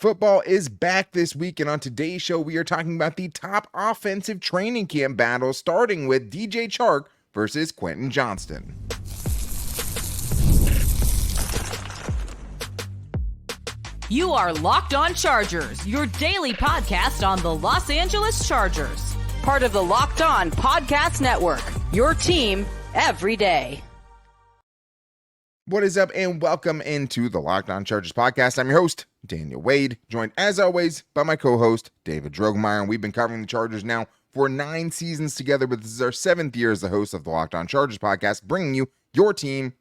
Football is back this week, and on today's show, we are talking about the top offensive training camp battles, starting with DJ Chark versus Quentin Johnston. You are Locked On Chargers, your daily podcast on the Los Angeles Chargers. Part of the Locked On Podcast Network, your team every day. What is up, and welcome into the Locked On Chargers podcast. I'm your host, Daniel Wade, joined as always by my co-host, David Drogemeyer, and we've been covering the Chargers now for 9 seasons together, but this is our 7th year as the host of the Locked On Chargers podcast, bringing you your team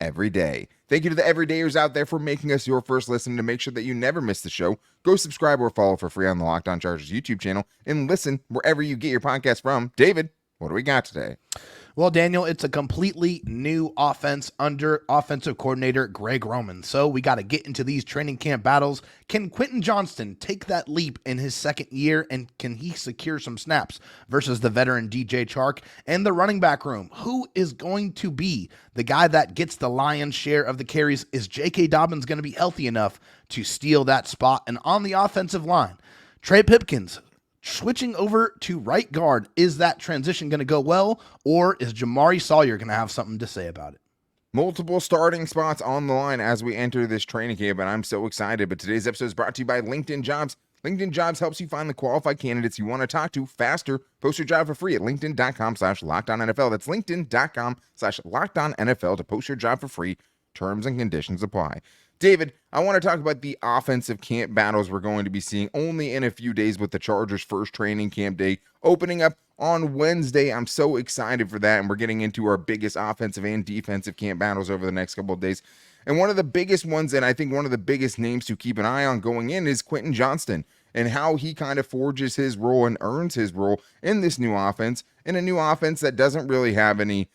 every day. Thank you to the everydayers out there for making us your first listen. To make sure that you never miss the show, go subscribe or follow for free on the Locked On Chargers YouTube channel and listen wherever you get your podcast from. David, what do we got today? Well, Daniel, it's a completely new offense under offensive coordinator Greg Roman. So we got to get into these training camp battles. Can Quentin Johnston take that leap in his second year, and can he secure some snaps versus the veteran DJ Chark? And the running back room, who is going to be the guy that gets the lion's share of the carries? Is J.K. Dobbins going to be healthy enough to steal that spot? And on the offensive line, Trey Pipkins switching over to right guard, is that transition going to go well, or is Jamaree Salyer going to have something to say about it? Multiple starting spots on the line as we enter this training camp, and I'm so excited. But today's episode is brought to you by LinkedIn Jobs. LinkedIn Jobs helps you find the qualified candidates you want to talk to faster. Post your job for free at linkedin.com/LockedOnNFL. That's linkedin.com/LockedOnNFL to post your job for free. Terms and conditions apply. David, I want to talk about the offensive camp battles we're going to be seeing only in a few days with the Chargers' first training camp day opening up on Wednesday. I'm so excited for that, and we're getting into our biggest offensive and defensive camp battles over the next couple of days. And one of the biggest ones, and I think one of the biggest names to keep an eye on going in, is Quentin Johnston and how he kind of forges his role and earns his role in this new offense, in a new offense that doesn't really have any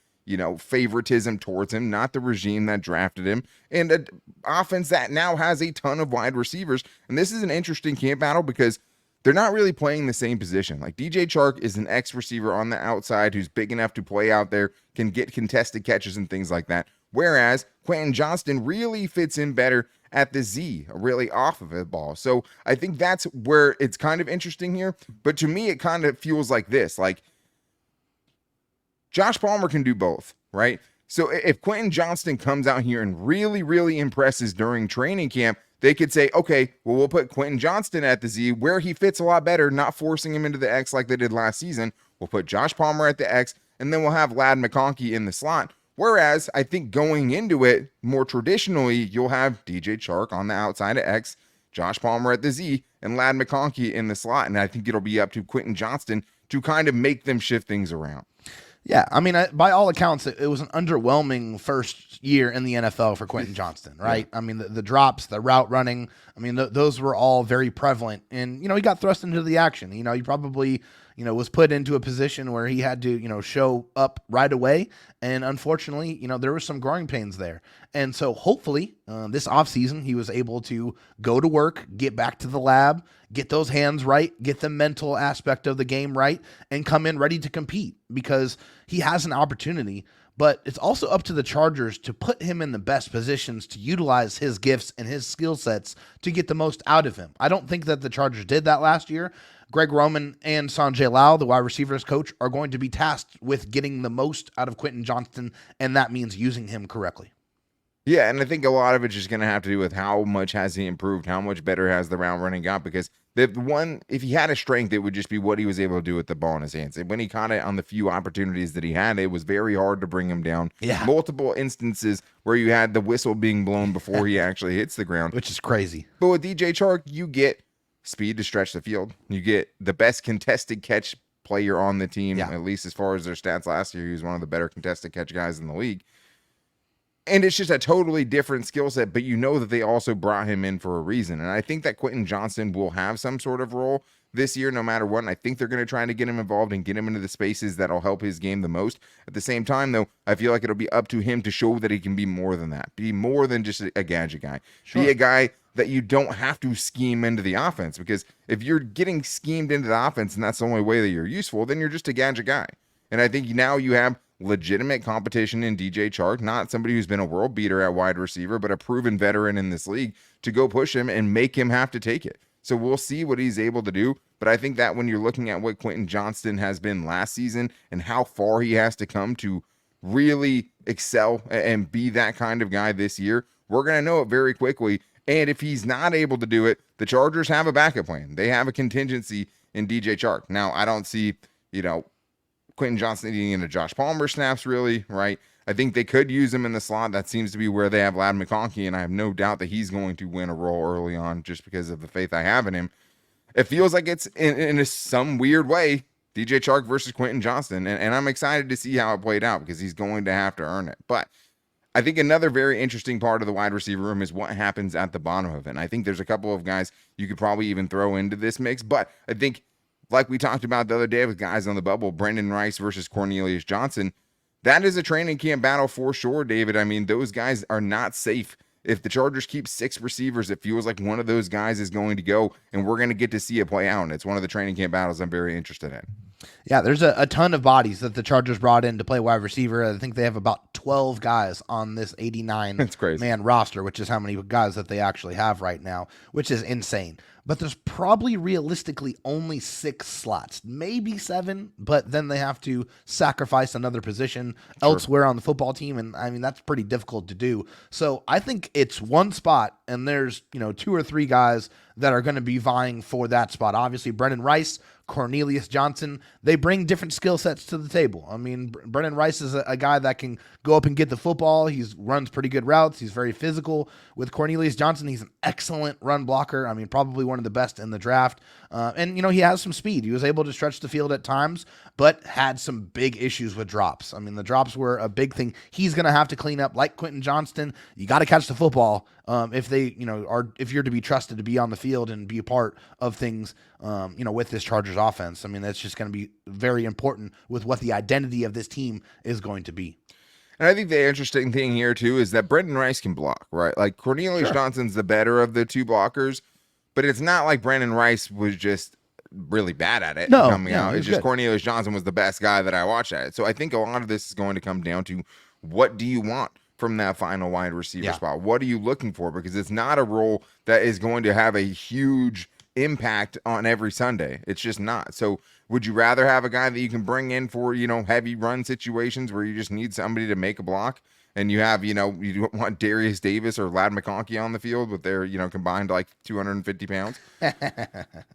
favoritism towards him, not the regime that drafted him, and an offense that now has a ton of wide receivers. And this is an interesting camp battle because they're not really playing the same position. Like DJ Chark is an ex-receiver on the outside who's big enough to play out there, can get contested catches and things like that. Whereas Quentin Johnston really fits in better at the Z, really off of the ball. So I think that's where it's kind of interesting here. But to me, it kind of feels like this, like Josh Palmer can do both, right? So if Quentin Johnston comes out here and really, really impresses during training camp, they could say, okay, well, we'll put Quentin Johnston at the Z where he fits a lot better, not forcing him into the X like they did last season. We'll put Josh Palmer at the X, and then we'll have Ladd McConkey in the slot. Whereas I think going into it, more traditionally, you'll have DJ Chark on the outside of X, Josh Palmer at the Z, and Ladd McConkey in the slot. And I think it'll be up to Quentin Johnston to kind of make them shift things around. Yeah, I mean, by all accounts, it was an underwhelming first year in the NFL for Quentin Johnston, right? Yeah. I mean, the drops, the route running, I mean, those were all very prevalent. And, he got thrust into the action. He probably, was put into a position where he had to, show up right away. And unfortunately, there were some growing pains there. And so hopefully this offseason, he was able to go to work, get back to the lab, get those hands right, get the mental aspect of the game right, and come in ready to compete because he has an opportunity. But it's also up to the Chargers to put him in the best positions to utilize his gifts and his skill sets to get the most out of him. I don't think that the Chargers did that last year. Greg Roman and Sanjay Lal, the wide receivers coach, are going to be tasked with getting the most out of Quentin Johnston, and that means using him correctly. Yeah, and I think a lot of it's just going to have to do with how much has he improved, how much better has the route running got, because if he had a strength, it would just be what he was able to do with the ball in his hands. And when he caught it on the few opportunities that he had, it was very hard to bring him down. Yeah. Multiple instances where you had the whistle being blown before he actually hits the ground. Which is crazy. But with DJ Chark, you get speed to stretch the field. You get the best contested catch player on the team, at least as far as their stats last year. He was one of the better contested catch guys in the league. And it's just a totally different skill set, but that they also brought him in for a reason. And I think that Quentin Johnston will have some sort of role this year, no matter what. And I think they're going to try to get him involved and get him into the spaces that'll help his game the most. At the same time, though, I feel like it'll be up to him to show that he can be more than that. Be more than just a gadget guy. Sure. Be a guy that you don't have to scheme into the offense. Because if you're getting schemed into the offense and that's the only way that you're useful, then you're just a gadget guy. And I think now you have legitimate competition in DJ Chark, not somebody who's been a world beater at wide receiver, but a proven veteran in this league, to go push him and make him have to take it. So we'll see what he's able to do. But I think that when you're looking at what Quentin Johnston has been last season and how far he has to come to really excel and be that kind of guy this year, we're going to know it very quickly. And if he's not able to do it, the Chargers have a backup plan. They have a contingency in DJ Chark. Now, I don't see, Quentin Johnston eating into Josh Palmer snaps, really, right? I think they could use him in the slot. That seems to be where they have Ladd McConkey, and I have no doubt that he's going to win a role early on just because of the faith I have in him. It feels like it's, in some weird way, DJ Chark versus Quentin Johnston, and I'm excited to see how it played out because he's going to have to earn it. But I think another very interesting part of the wide receiver room is what happens at the bottom of it. And I think there's a couple of guys you could probably even throw into this mix, but I think, like we talked about the other day with guys on the bubble, Brenden Rice versus Cornelius Johnson, that is a training camp battle for sure, David. I mean, those guys are not safe. If the Chargers keep 6 receivers, it feels like one of those guys is going to go, and we're going to get to see it play out. And it's one of the training camp battles I'm very interested in. Yeah, there's a ton of bodies that the Chargers brought in to play wide receiver. I think they have about 12 guys on this 89-man roster, which is how many guys that they actually have right now, which is insane. But there's probably realistically only 6 slots, maybe 7, but then they have to sacrifice another position elsewhere on the football team, and I mean, that's pretty difficult to do. So I think it's one spot, and there's 2 or 3 guys that are going to be vying for that spot. Obviously, Brenden Rice, Cornelius Johnson, they bring different skill sets to the table. I mean, Brenden Rice is a guy that can go up and get the football. He runs pretty good routes. He's very physical. With Cornelius Johnson, he's an excellent run blocker. I mean, probably one of the best in the draft. And he has some speed. He was able to stretch the field at times, but had some big issues with drops. I mean, the drops were a big thing. He's going to have to clean up like Quentin Johnston. You got to catch the football if they, if you're to be trusted to be on the field and be a part of things, with this Chargers offense. I mean, that's just going to be very important with what the identity of this team is going to be. And I think the interesting thing here, too, is that Brenden Rice can block, right? Like, Cornelius Johnson's the better of the 2 blockers, but it's not like Brenden Rice was just really bad at it coming out. It's just Cornelius Johnson was the best guy that I watched at it. So I think a lot of this is going to come down to, what do you want from that final wide receiver spot? What are you looking for? Because it's not a role that is going to have a huge impact on every Sunday. It's just not. So would you rather have a guy that you can bring in for, heavy run situations where you just need somebody to make a block, and you have, you don't want Darius Davis or Ladd McConkey on the field with their, combined like 250 pounds?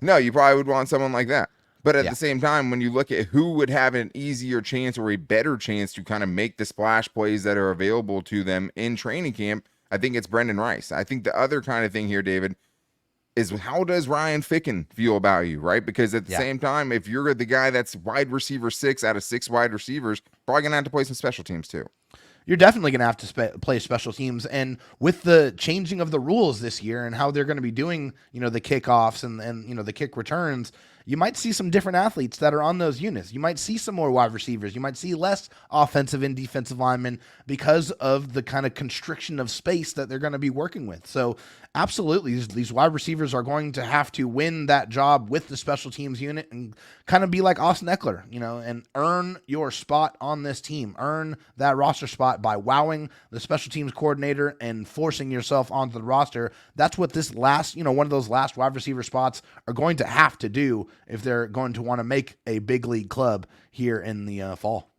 No, you probably would want someone like that. But at the same time, when you look at who would have an easier chance or a better chance to kind of make the splash plays that are available to them in training camp, I think it's Brenden Rice. I think the other kind of thing here, David, is how does Ryan Ficken feel about you, right? Because at the same time, if you're the guy that's wide receiver 6 out of 6 wide receivers, probably going to have to play some special teams too. You're definitely going to have to play special teams. And with the changing of the rules this year and how they're going to be doing, the kickoffs and the kick returns, you might see some different athletes that are on those units. You might see some more wide receivers. You might see less offensive and defensive linemen because of the kind of constriction of space that they're going to be working with. So absolutely, these wide receivers are going to have to win that job with the special teams unit and kind of be like Austin Eckler, and earn your spot on this team. Earn that roster spot by wowing the special teams coordinator and forcing yourself onto the roster. That's what this last, one of those last wide receiver spots are going to have to do if they're going to want to make a big league club here in the fall.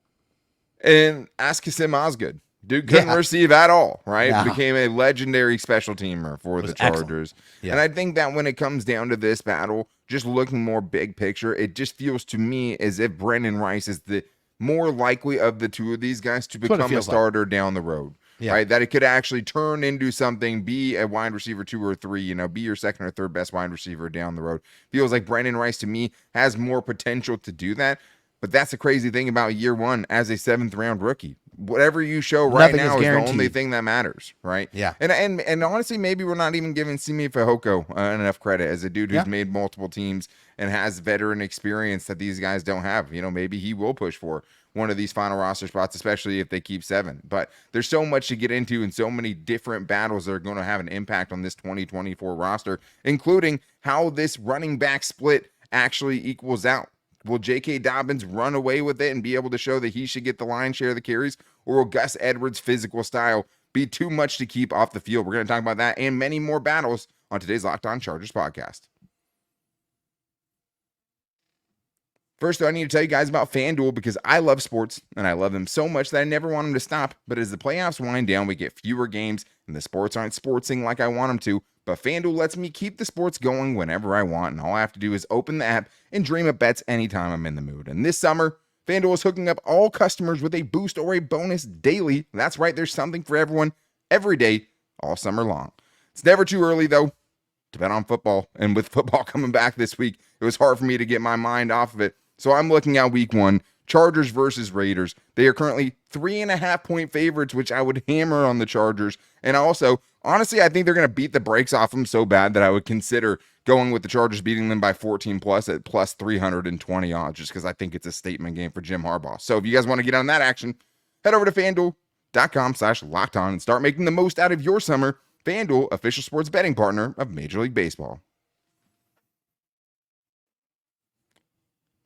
And ask Kasim Osgood. Dude couldn't receive at all, right? Yeah. Became a legendary special teamer for the Chargers. Yeah. And I think that when it comes down to this battle, just looking more big picture, it just feels to me as if Brenden Rice is the more likely of the 2 of these guys to become a starter down the road. Yeah. Right, that it could actually turn into something, be a wide receiver 2 or 3, be your second or third best wide receiver down the road. Feels like Brenden Rice to me has more potential to do that. But that's the crazy thing about year 1 as a 7th round rookie. Whatever you show right now is the only thing that matters, right? Yeah. And honestly, maybe we're not even giving Simi Fehoko enough credit as a dude who's made multiple teams and has veteran experience that these guys don't have. Maybe he will push for one of these final roster spots, especially if they keep 7. But there's so much to get into and so many different battles that are going to have an impact on this 2024 roster, including how this running back split actually equals out. Will J.K. Dobbins run away with it and be able to show that he should get the lion's share of the carries? Or will Gus Edwards' physical style be too much to keep off the field? We're going to talk about that and many more battles on today's Locked On Chargers podcast. First, I need to tell you guys about FanDuel because I love sports and I love them so much that I never want them to stop. But as the playoffs wind down, we get fewer games and the sports aren't sportsing like I want them to. But FanDuel lets me keep the sports going whenever I want, and all I have to do is open the app and dream up bets anytime I'm in the mood. And this summer, FanDuel is hooking up all customers with a boost or a bonus daily. That's right, there's something for everyone every day, all summer long. It's never too early, though, to bet on football. And with football coming back this week, it was hard for me to get my mind off of it. So I'm looking at week 1, Chargers versus Raiders. They are currently 3.5-point favorites, which I would hammer on the Chargers. And also, honestly, I think they're going to beat the brakes off them so bad that I would consider going with the Chargers beating them by 14 plus at plus 320 odds, just because I think it's a statement game for Jim Harbaugh. So if you guys want to get on that action, head over to FanDuel.com/lockedon and start making the most out of your summer. FanDuel, official sports betting partner of Major League Baseball.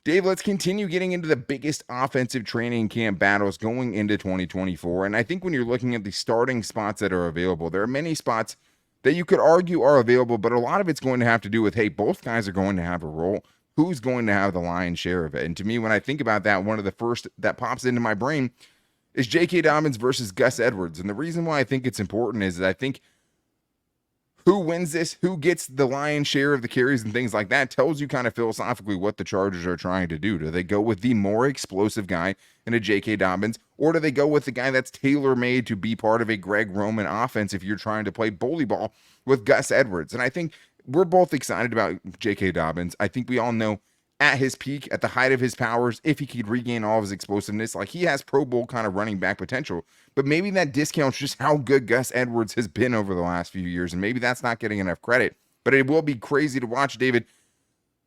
Dave, let's continue getting into the biggest offensive training camp battles going into 2024. And I think when you're looking at the starting spots that are available, there are many spots that you could argue are available, but a lot of it's going to have to do with, hey, both guys are going to have a role. Who's going to have the lion's share of it? And to me, when I think about that, one of the first that pops into my brain is J.K. Dobbins versus Gus Edwards. And the reason why I think it's important is that I think who wins this, who gets the lion's share of the carries and things like that tells you kind of philosophically what the Chargers are trying to do. Do they go with the more explosive guy in a J.K. Dobbins, or do they go with the guy that's tailor-made to be part of a Greg Roman offense if you're trying to play bully ball with Gus Edwards? And I think we're both excited about J.K. Dobbins. I think we all know at his peak, at the height of his powers, if he could regain all of his explosiveness, like he has Pro Bowl kind of running back potential. But maybe that discounts just how good Gus Edwards has been over the last few years, and maybe that's not getting enough credit. But it will be crazy to watch, David,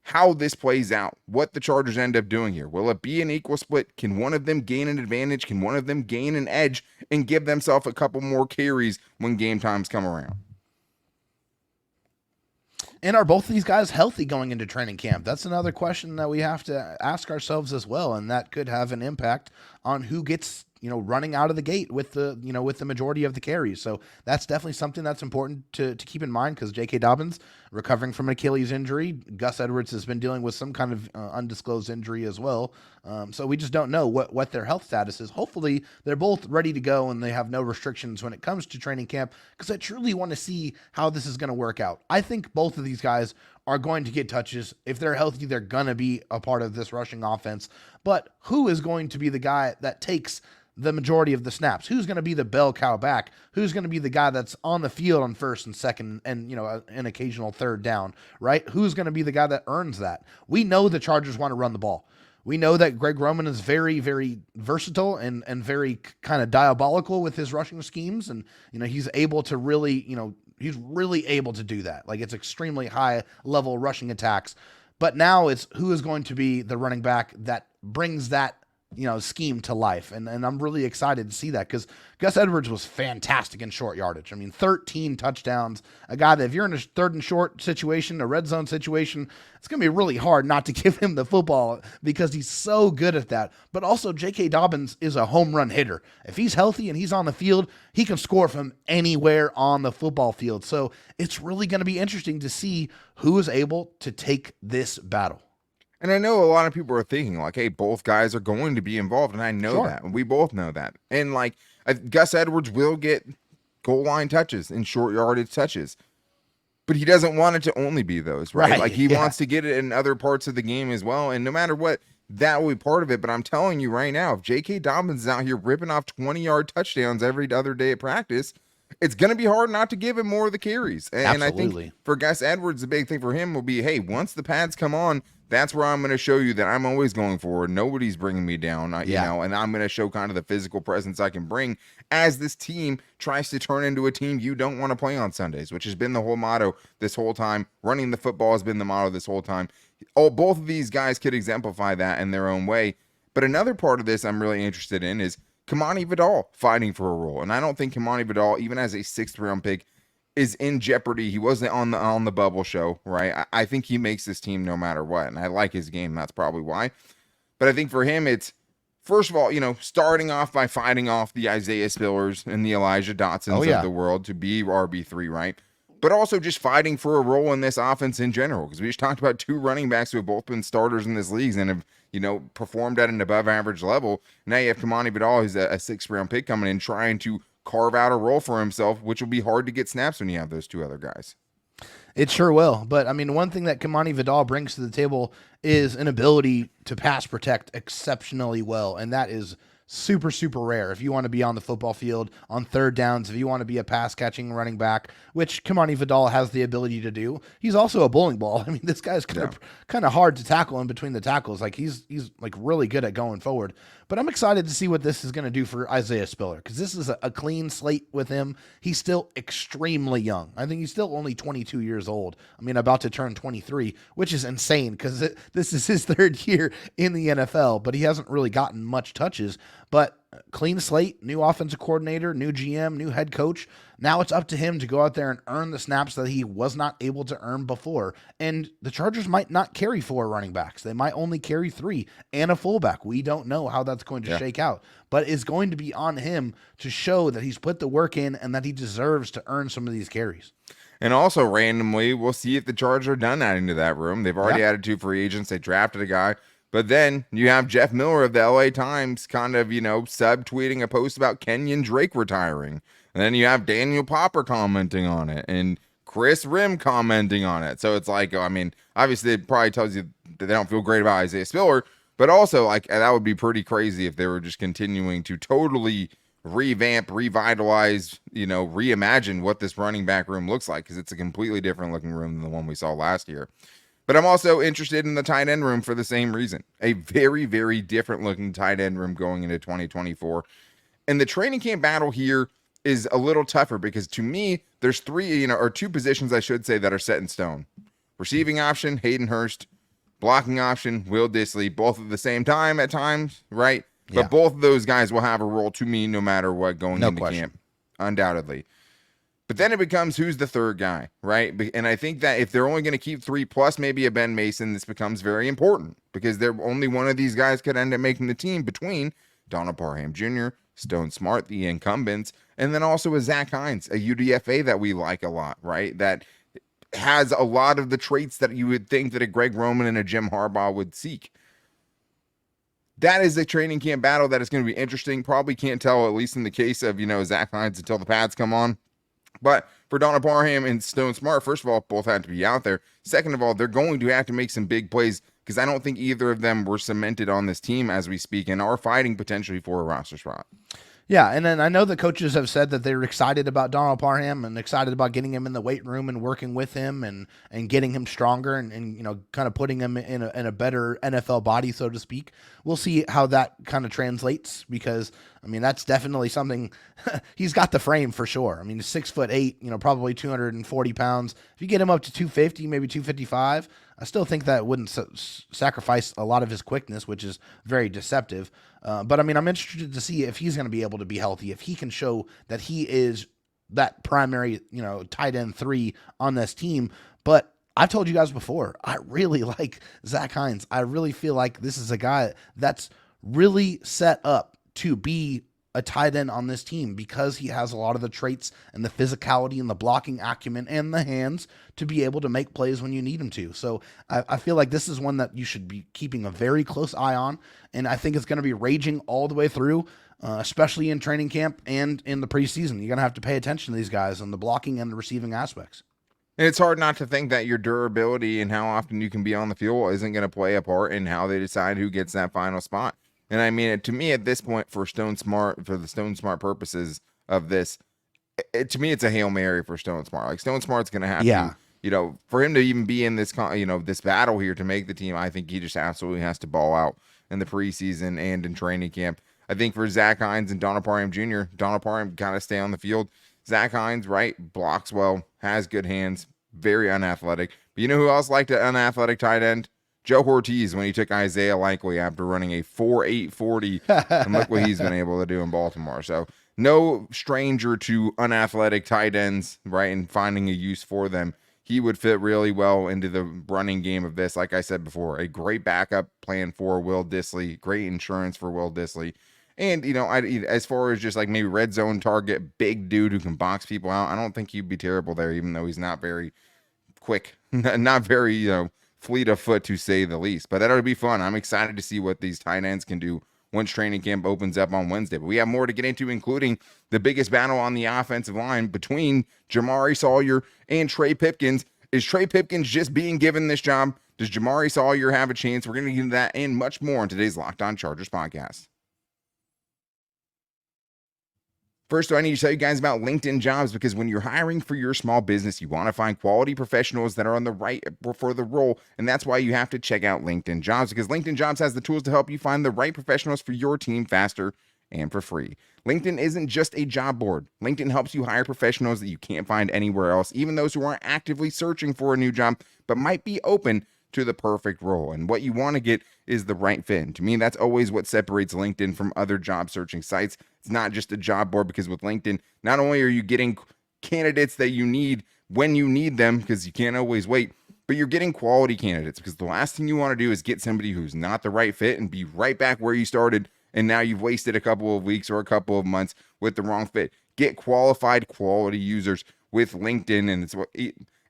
how this plays out, what the Chargers end up doing here. Will it be an equal split? Can one of them gain an advantage? Can one of them gain an edge and give themselves a couple more carries when game times come around? And are both of these guys healthy going into training camp? That's another question that we have to ask ourselves as well, and that could have an impact on who gets, running out of the gate with the majority of the carries. So that's definitely something that's important to keep in mind, because J.K. Dobbins recovering from an Achilles injury. Gus Edwards has been dealing with some kind of undisclosed injury as well. So we just don't know what their health status is. Hopefully they're both ready to go and they have no restrictions when it comes to training camp, because I truly want to see how this is going to work out. I think both of these guys are going to get touches. If they're healthy, they're going to be a part of this rushing offense. But who is going to be the guy that takes the majority of the snaps? Who's going to be the bell cow back? Who's going to be the guy that's on the field on first and second and, an occasional third down, right? Who's going to be the guy that earns that? We know the Chargers want to run the ball. We know that Greg Roman is very, very versatile and very kind of diabolical with his rushing schemes. And, he's able to really, he's really able to do that. Like, it's extremely high level rushing attacks. But now it's who is going to be the running back that brings that scheme to life. And I'm really excited to see that, because Gus Edwards was fantastic in short yardage. 13 touchdowns, a guy that if you're in a third and short situation, a red zone situation, it's going to be really hard not to give him the football because he's so good at that. But also J.K. Dobbins is a home run hitter. If he's healthy and he's on the field, he can score from anywhere on the football field. So it's really going to be interesting to see who is able to take this battle. And I know a lot of people are thinking like, hey, both guys are going to be involved. And I know that. And we both know that. And Gus Edwards will get goal line touches and short yardage touches. But he doesn't want it to only be those, right? Like he wants to get it in other parts of the game as well. And no matter what, that will be part of it. But I'm telling you right now, if J.K. Dobbins is out here ripping off 20-yard touchdowns every other day at practice, it's going to be hard not to give him more of the carries. And I think for Gus Edwards, the big thing for him will be, hey, once the pads come on, that's where I'm going to show you that I'm always going forward. Nobody's bringing me down, and I'm going to show kind of the physical presence I can bring as this team tries to turn into a team you don't want to play on Sundays, which has been the whole motto this whole time. Running the football has been the motto this whole time. Both of these guys could exemplify that in their own way. But another part of this I'm really interested in is Kamani Vidal fighting for a role. And I don't think Kamani Vidal, even as a 6th round pick, is in jeopardy. He wasn't on the bubble show, right? I think he makes this team no matter what, and I like his game. That's probably why. But I think for him, it's first of all, starting off by fighting off the Isaiah Spillers and the Elijah Dotsons of the world to be RB3, right? But also just fighting for a role in this offense in general, because we just talked about 2 running backs who have both been starters in this league and have, performed at an above average level. Now you have Kamani Vidal, who's a 6th round pick coming in, trying to carve out a role for himself, which will be hard to get snaps when you have those 2 other guys. It sure will. But, I mean, one thing that Kamani Vidal brings to the table is an ability to pass protect exceptionally well, and that is super, super rare. If you want to be on the football field on 3rd downs, if you want to be a pass-catching running back, which Kamani Vidal has the ability to do, he's also a bowling ball. I mean, this guy's kind of hard to tackle in between the tackles. Like, he's like really good at going forward. But I'm excited to see what this is going to do for Isaiah Spiller, because this is a clean slate with him. He's still extremely young. I think he's still only 22 years old. I mean, about to turn 23, which is insane because this is his 3rd year in the NFL, but he hasn't really gotten much touches. But clean slate, new offensive coordinator, new GM, new head coach. Now it's up to him to go out there and earn the snaps that he was not able to earn before. And the Chargers might not carry 4 running backs. They might only carry 3 and a fullback. We don't know how that's going to shake out. But it's going to be on him to show that he's put the work in and that he deserves to earn some of these carries. And also randomly, we'll see if the Chargers are done adding to that room. They've already added 2 free agents. They drafted a guy. But then you have Jeff Miller of the LA Times kind of, subtweeting a post about Kenyon Drake retiring. And then you have Daniel Popper commenting on it and Chris Rim commenting on it. So it's like, I mean, obviously it probably tells you that they don't feel great about Isaiah Spiller, but also like that would be pretty crazy if they were just continuing to totally revamp, revitalize, reimagine what this running back room looks like, because it's a completely different looking room than the one we saw last year. But I'm also interested in the tight end room for the same reason. A very, very different looking tight end room going into 2024. And the training camp battle here is a little tougher because to me, there's 2 positions, I should say, that are set in stone. Receiving option, Hayden Hurst. Blocking option, Will Dissly. Both at the same time at times, right? Yeah. But both of those guys will have a role to me no matter what going into camp. Undoubtedly. But then it becomes who's the 3rd guy, right? And I think that if they're only going to keep 3 plus maybe a Ben Mason, this becomes very important because they're only one of these guys could end up making the team between Donald Parham Jr., Stone Smart, the incumbents, and then also a Zach Hines, a UDFA that we like a lot, right? That has a lot of the traits that you would think that a Greg Roman and a Jim Harbaugh would seek. That is a training camp battle that is going to be interesting. Probably can't tell, at least in the case of, Zach Hines until the pads come on. But for Donald Parham and Stone Smart, first of all, both have to be out there. Second of all, they're going to have to make some big plays because I don't think either of them were cemented on this team as we speak and are fighting potentially for a roster spot. Yeah, and then I know the coaches have said that they're excited about Donald Parham and excited about getting him in the weight room and working with him and getting him stronger and kind of putting him in a better NFL body, so to speak. We'll see how that kind of translates because, I mean, that's definitely something he's got the frame for sure. I mean, he's 6'8", probably 240 pounds. If you get him up to 250, maybe 255, I still think that wouldn't sacrifice a lot of his quickness, which is very deceptive. But I mean, I'm interested to see if he's going to be able to be healthy, if he can show that he is that primary, tight end 3 on this team. But I've told you guys before, I really like Zach Hines. I really feel like this is a guy that's really set up to be a tight end on this team because he has a lot of the traits and the physicality and the blocking acumen and the hands to be able to make plays when you need him to. So I feel like this is one that you should be keeping a very close eye on. And I think it's going to be raging all the way through, especially in training camp and in the preseason. You're going to have to pay attention to these guys on the blocking and the receiving aspects. And it's hard not to think that your durability and how often you can be on the field isn't going to play a part in how they decide who gets that final spot. And I mean, to me, at this point, for the Stone Smart purposes of this, to me, it's a Hail Mary for Stone Smart. Like, Stone Smart's going to have to, for him to even be in this, this battle here to make the team, I think he just absolutely has to ball out in the preseason and in training camp. I think for Zach Hines and Donald Parham Jr., Donald Parham got to stay on the field. Zach Hines, right, blocks well, has good hands, very unathletic. But you know who else liked an unathletic tight end? Joe Ortiz, when he took Isaiah Likely after running a 4.8 40, and look what he's been able to do in Baltimore. So no stranger to unathletic tight ends, right, and finding a use for them. He would fit really well into the running game of this. Like I said before, a great backup plan for Will Dissly, great insurance for Will Dissly. And, as far as just like maybe red zone target, big dude who can box people out, I don't think he'd be terrible there, even though he's not very quick, not very, fleet of foot to say the least. But that'll be fun. I'm excited to see what these tight ends can do once training camp opens up on Wednesday. But we have more to get into, including the biggest battle on the offensive line between Jamaree Salyer and Trey Pipkins. Is Trey Pipkins just being given this job? Does Jamaree Salyer have a chance? We're going to get into that and much more in today's Locked On Chargers podcast. First, I need to tell you guys about LinkedIn Jobs, because when you're hiring for your small business, you want to find quality professionals that are on the right for the role. And that's why you have to check out LinkedIn Jobs, because LinkedIn Jobs has the tools to help you find the right professionals for your team faster and for free. LinkedIn isn't just a job board. LinkedIn helps you hire professionals that you can't find anywhere else, even those who aren't actively searching for a new job, but might be open to the perfect role. And what you want to get is the right fit. And to me, that's always what separates LinkedIn from other job searching sites. It's not just a job board, because with LinkedIn, not only are you getting candidates that you need when you need them, because you can't always wait, but you're getting quality candidates, because the last thing you want to do is get somebody who's not the right fit and be right back where you started. And now you've wasted a couple of weeks or a couple of months with the wrong fit. Get qualified, quality users with LinkedIn. And it's what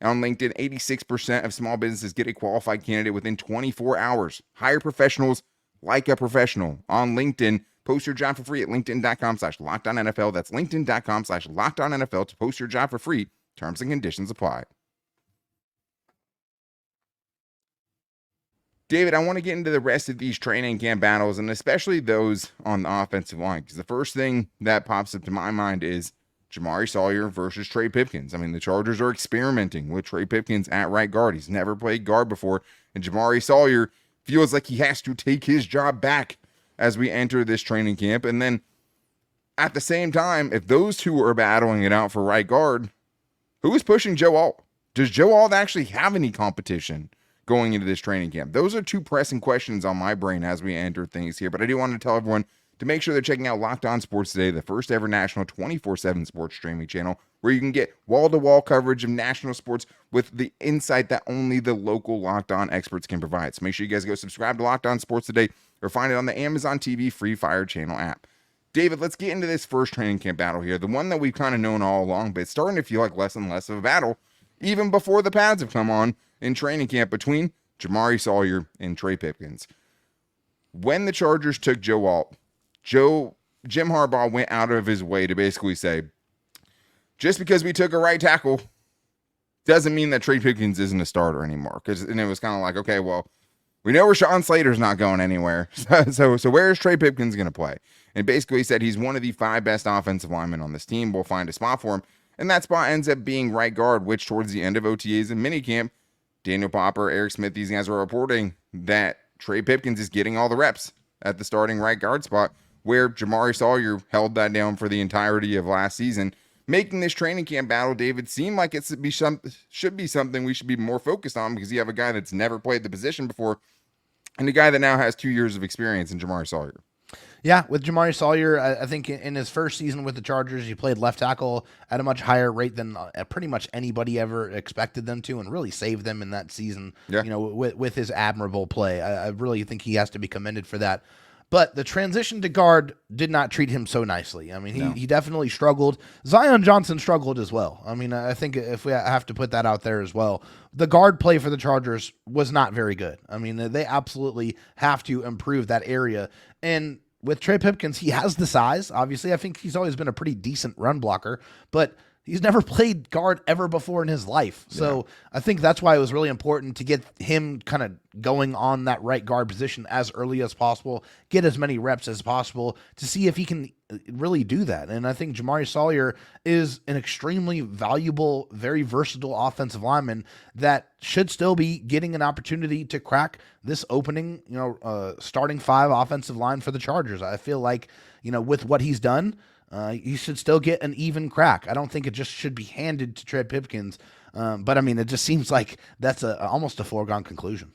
on LinkedIn, 86% of small businesses get a qualified candidate within 24 hours. Hire professionals like a professional on LinkedIn. Post your job for free at linkedin.com/LockedOnNFL. That's linkedin.com/LockedOnNFL to post your job for free. Terms and conditions apply. David, I want to get into the rest of these training camp battles, and especially those on the offensive line, because the first thing that pops up to my mind is Jamaree Salyer versus Trey Pipkins. I mean, the Chargers are experimenting with Trey Pipkins at right guard. He's never played guard before, and Jamaree Salyer feels like he has to take his job back as we enter this training camp. And then at the same time, if those two are battling it out for right guard, who is pushing Joe Alt? Does Joe Alt actually have any competition going into this training camp? Those are two pressing questions on my brain as we enter things here. But I do want to tell everyone to make sure they're checking out Locked On Sports Today, the first ever national 24/7 sports streaming channel, where you can get wall-to-wall coverage of national sports with the insight that only the local Locked On experts can provide. So make sure you guys go subscribe to Locked On Sports Today or find it on the Amazon TV Free Fire channel app. David, let's get into this first training camp battle here, the one that we've kind of known all along, but it's starting to feel like less and less of a battle, even before the pads have come on in training camp, between Jamaree Salyer and Trey Pipkins. When the Chargers took Joe Alt, Jim Harbaugh went out of his way to basically say, just because we took a right tackle doesn't mean that Trey Pipkins isn't a starter anymore. And it was kind of like, okay, well, we know Rashawn Slater's not going anywhere. So where is Trey Pipkins going to play? And basically he said he's one of the 5 best offensive linemen on this team. We'll find a spot for him. And that spot ends up being right guard, which towards the end of OTAs and minicamp, Daniel Popper, Eric Smith, these guys were reporting that Trey Pipkins is getting all the reps at the starting right guard spot, where Jamaree Salyer held that down for the entirety of last season, making this training camp battle, David, seem like it should be something we should be more focused on, because you have a guy that's never played the position before and a guy that now has 2 years of experience in Jamaree Salyer. Yeah, with Jamaree Salyer, I think in his first season with the Chargers, he played left tackle at a much higher rate than pretty much anybody ever expected them to, and really saved them in that season. Yeah. With his admirable play, I really think he has to be commended for that. But the transition to guard did not treat him so nicely. I mean, he definitely struggled. Zion Johnson struggled as well. I mean, I think if we have to put that out there as well, the guard play for the Chargers was not very good. I mean, they absolutely have to improve that area. And with Trey Pipkins, he has the size. Obviously, I think he's always been a pretty decent run blocker, but he's never played guard ever before in his life. So I think that's why it was really important to get him kind of going on that right guard position as early as possible, get as many reps as possible to see if he can really do that. And I think Jamaree Salyer is an extremely valuable, very versatile offensive lineman that should still be getting an opportunity to crack this opening, starting 5 offensive line for the Chargers. I feel like, with what he's done, he should still get an even crack. I don't think it just should be handed to Trey Pipkins. But I mean, it just seems like that's almost a foregone conclusion.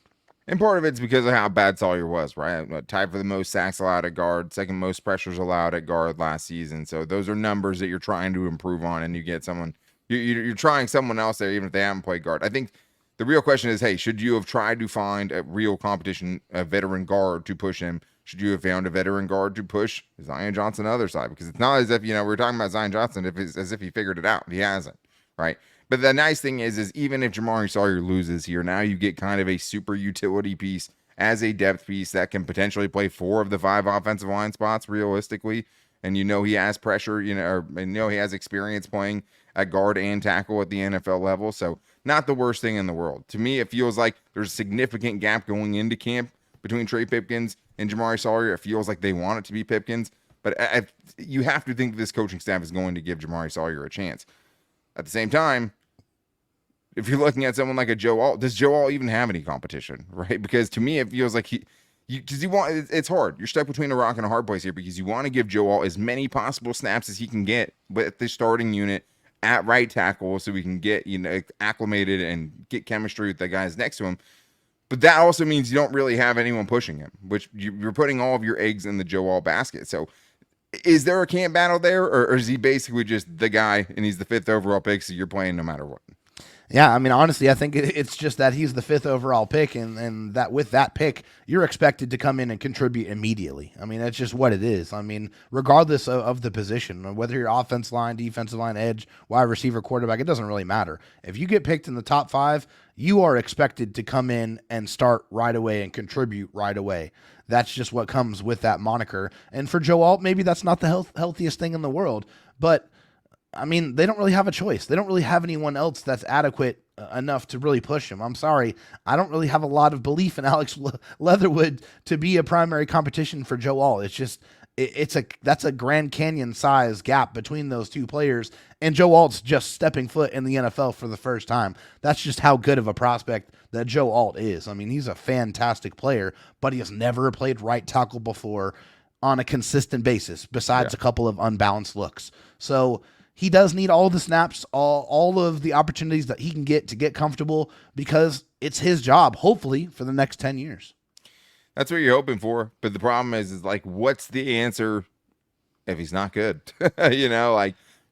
And part of it's because of how bad Salyer was, right? Tied for the most sacks allowed at guard, second most pressures allowed at guard last season. So those are numbers that you're trying to improve on, and you get someone, you're trying someone else there, even if they haven't played guard. I think the real question is, hey, should you have tried to find a real competition, a veteran guard to push him? Should you have found a veteran guard to push Zion Johnson on the other side? Because it's not as if, we're talking about Zion Johnson as if he figured it out. He hasn't, right? But the nice thing is even if Jamaree Salyer loses here, now you get kind of a super utility piece as a depth piece that can potentially play 4 of the 5 offensive line spots realistically. And he has pressure, he has experience playing at guard and tackle at the NFL level. So not the worst thing in the world. To me, it feels like there's a significant gap going into camp between Trey Pipkins and Jamaree Salyer. It feels like they want it to be Pipkins. But you have to think this coaching staff is going to give Jamaree Salyer a chance. At the same time, if you're looking at someone like a Joe Alt, does Joe Alt even have any competition, right? Because to me, it feels like it's hard. You're stuck between a rock and a hard place here because you want to give Joe Alt as many possible snaps as he can get with the starting unit at right tackle so we can get, acclimated and get chemistry with the guys next to him. But that also means you don't really have anyone pushing him, which you're putting all of your eggs in the Joe Alt basket. So is there a camp battle there, or is he basically just the guy and he's the 5th overall pick, so you're playing no matter what? Yeah, I mean, honestly, I think it's just that he's the 5th overall pick, and that with that pick, you're expected to come in and contribute immediately. I mean, that's just what it is. I mean, regardless of the position, whether you're offensive line, defensive line, edge, wide receiver, quarterback, it doesn't really matter. If you get picked in the top 5, you are expected to come in and start right away and contribute right away. That's just what comes with that moniker. And for Joe Alt, maybe that's not the healthiest thing in the world, but I mean, they don't really have a choice. They don't really have anyone else that's adequate enough to really push him. I'm sorry. I don't really have a lot of belief in Alex Leatherwood to be a primary competition for Joe Alt. It's just, that's a Grand Canyon size gap between those two players. And Joe Alt's just stepping foot in the NFL for the first time. That's just how good of a prospect that Joe Alt is. I mean, he's a fantastic player, but he has never played right tackle before on a consistent basis, besides a couple of unbalanced looks. So he does need all the snaps, all of the opportunities that he can get to get comfortable, because it's his job, hopefully, for the next 10 years. That's what you're hoping for. But the problem is like, what's the answer if he's not good?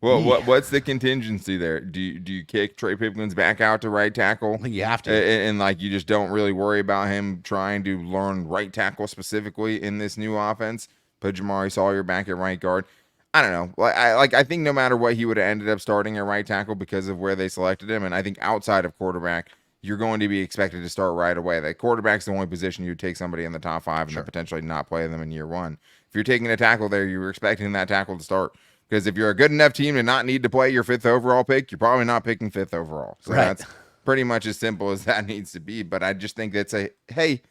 What's the contingency there? Do you kick Trey Pipkins back out to right tackle? I think you have to. And you just don't really worry about him trying to learn right tackle specifically in this new offense? Put Jamaree Salyer back at right guard. I don't know. I think no matter what, he would have ended up starting at right tackle because of where they selected him. And I think outside of quarterback, you're going to be expected to start right away. That quarterback's the only position you would take somebody in the top 5 and then potentially not play them in year 1. If you're taking a tackle there, you're expecting that tackle to start. Because if you're a good enough team to not need to play your 5th overall pick, you're probably not picking 5th overall. So that's pretty much as simple as that needs to be. But I just think that's hey,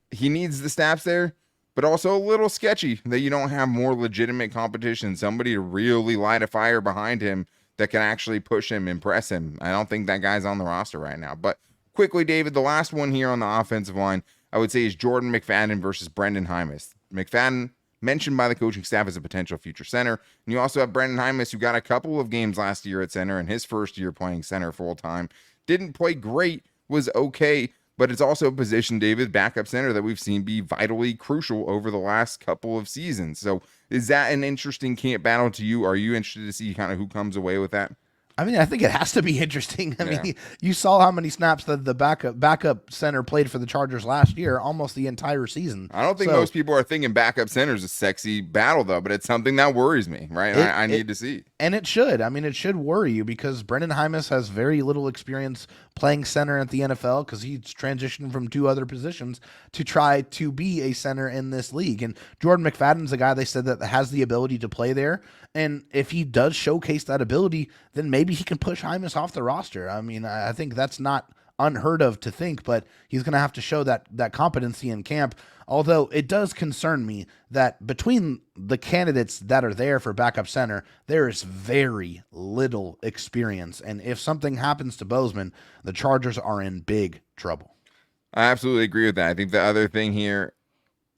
he needs the snaps there, but also a little sketchy that you don't have more legitimate competition, somebody to really light a fire behind him that can actually push him, impress him. I don't think that guy's on the roster right now. But quickly, David, the last one here on the offensive line, I would say, is Jordan McFadden versus Brenden Hymus. McFadden, mentioned by the coaching staff as a potential future center. And you also have Brenden Hymus, who got a couple of games last year at center in his first year playing center full-time. Didn't play great, was okay, but it's also a position, David, backup center, that we've seen be vitally crucial over the last couple of seasons. So is that an interesting camp battle to you? Are you interested to see kind of who comes away with that? I mean, I think it has to be interesting. I mean, you saw how many snaps that the backup center played for the Chargers last year, almost the entire season. I don't think most people are thinking backup center is a sexy battle, though, but it's something that worries me, right? I need to see. And it should. I mean, it should worry you because Brenden Hymus has very little experience playing center at the NFL because he's transitioned from 2 other positions to try to be a center in this league. And Jordan McFadden's a guy they said that has the ability to play there. And if he does showcase that ability, then maybe he can push Hymus off the roster. I mean, I think that's not unheard of to think, but he's going to have to show that competency in camp. Although it does concern me that between the candidates that are there for backup center, there is very little experience. And if something happens to Bozeman, the Chargers are in big trouble. I absolutely agree with that. I think the other thing here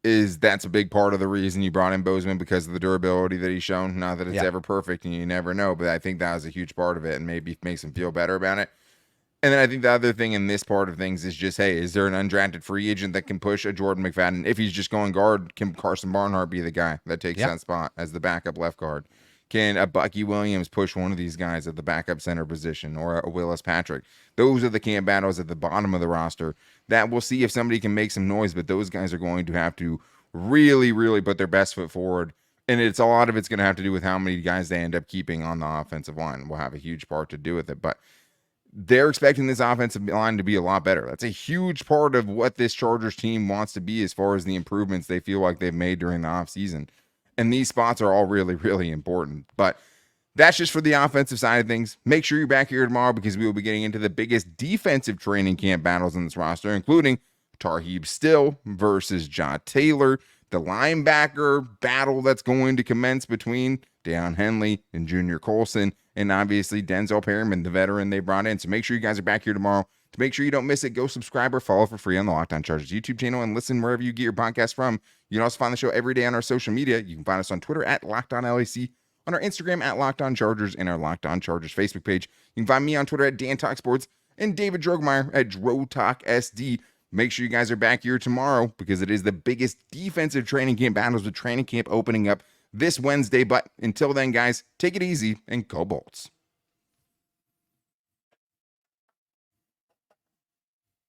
is that's a big part of the reason you brought in Bozeman, because of the durability that he's shown. Not that it's ever perfect and you never know, but I think that was a huge part of it and maybe makes him feel better about it. And then I think the other thing in this part of things is just, hey, is there an undrafted free agent that can push a Jordan McFadden? If he's just going guard, can Carson Barnhart be the guy that takes that spot as the backup left guard? Can a Bucky Williams push one of these guys at the backup center position, or a Willis Patrick? Those are the camp battles at the bottom of the roster that we'll see if somebody can make some noise, but those guys are going to have to really, really put their best foot forward. And a lot of it's going to have to do with how many guys they end up keeping on the offensive line. Will have a huge part to do with it. But they're expecting this offensive line to be a lot better. That's a huge part of what this Chargers team wants to be as far as the improvements they feel like they've made during the offseason. And these spots are all really, really important. But that's just for the offensive side of things. Make sure you're back here tomorrow because we will be getting into the biggest defensive training camp battles in this roster, including Tarheeb Still versus John Taylor, the linebacker battle that's going to commence between Deion Henley and Junior Colson, and obviously Denzel Perryman, the veteran they brought in. So make sure you guys are back here tomorrow. To make sure you don't miss it, go subscribe or follow for free on the Locked On Chargers YouTube channel and listen wherever you get your podcast from. You can also find the show every day on our social media. You can find us on Twitter at Locked On LAC, on our Instagram at Locked On Chargers, and our Locked On Chargers Facebook page. You can find me on Twitter at Dan Talk Sports and David Drogemeyer at Dro Talk SD. Make sure you guys are back here tomorrow because it is the biggest defensive training camp battles with training camp opening up this Wednesday. But until then, guys, take it easy and go Bolts.